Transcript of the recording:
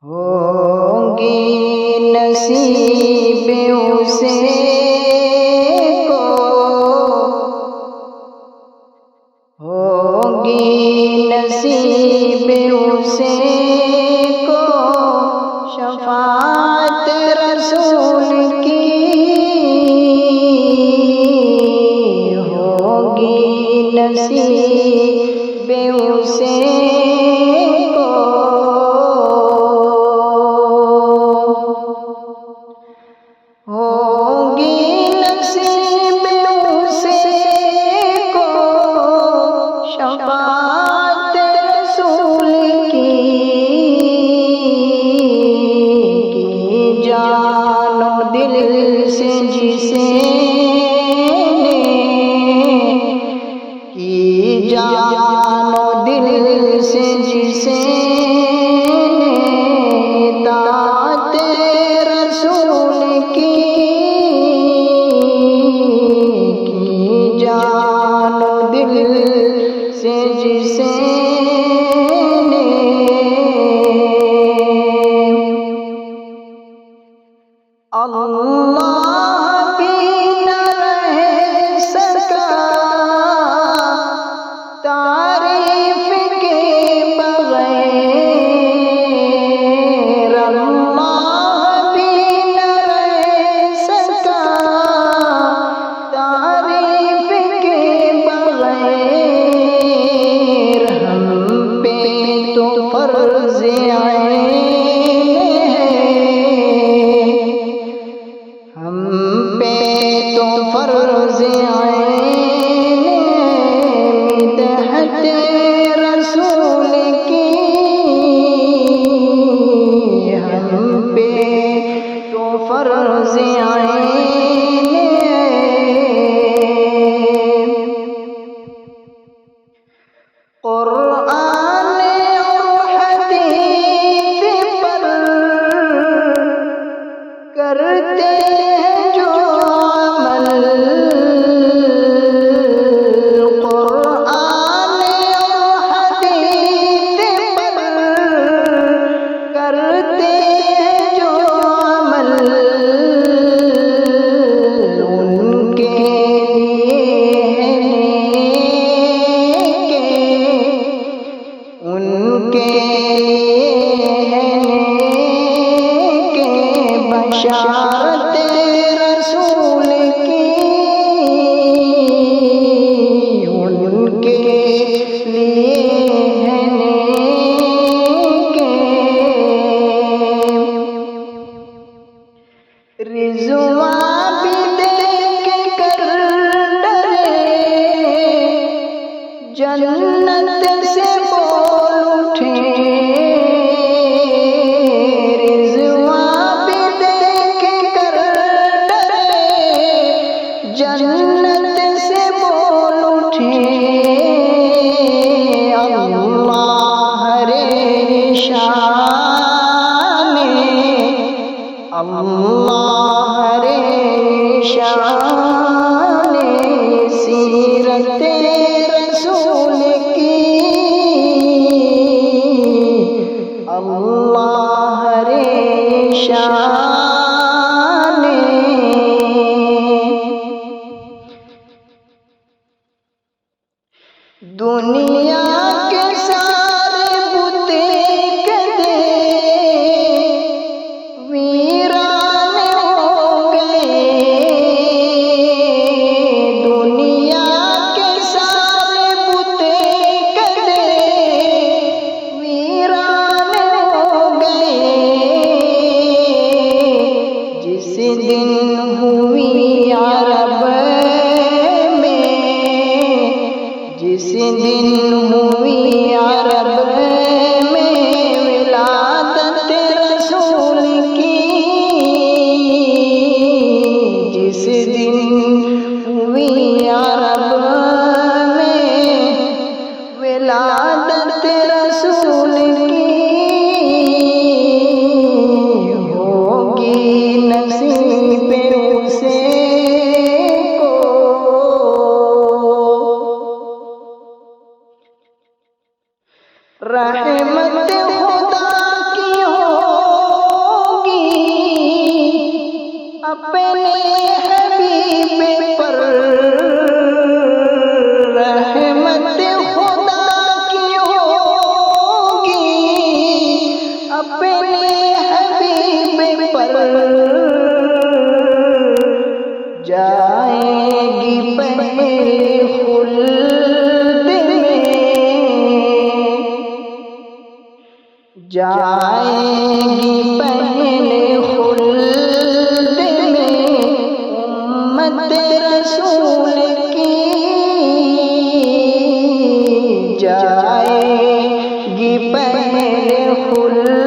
ہوگی نصیب اسے کو، ہوگی نصیب اسے کو شفاعت رسول کی، ہوگی نصیب اسے جان و دل سے جسے اطاعت رسول کی جان و دل سے جسے اللہ بشارت رسول کی ان کے لیے ہے نیکی، رضوان بھی دیکھ کر ڈرے جنت سے بول اٹھے، جنت سے بول اٹھے اللہ رے شان، اللہ رے شان سیرت رسول کی، اللہ رے شان دنیا کے سارے بت کے دے ویران جائے گی پہلے خلد میں امت رسول کی، جائے گی پہلے خلد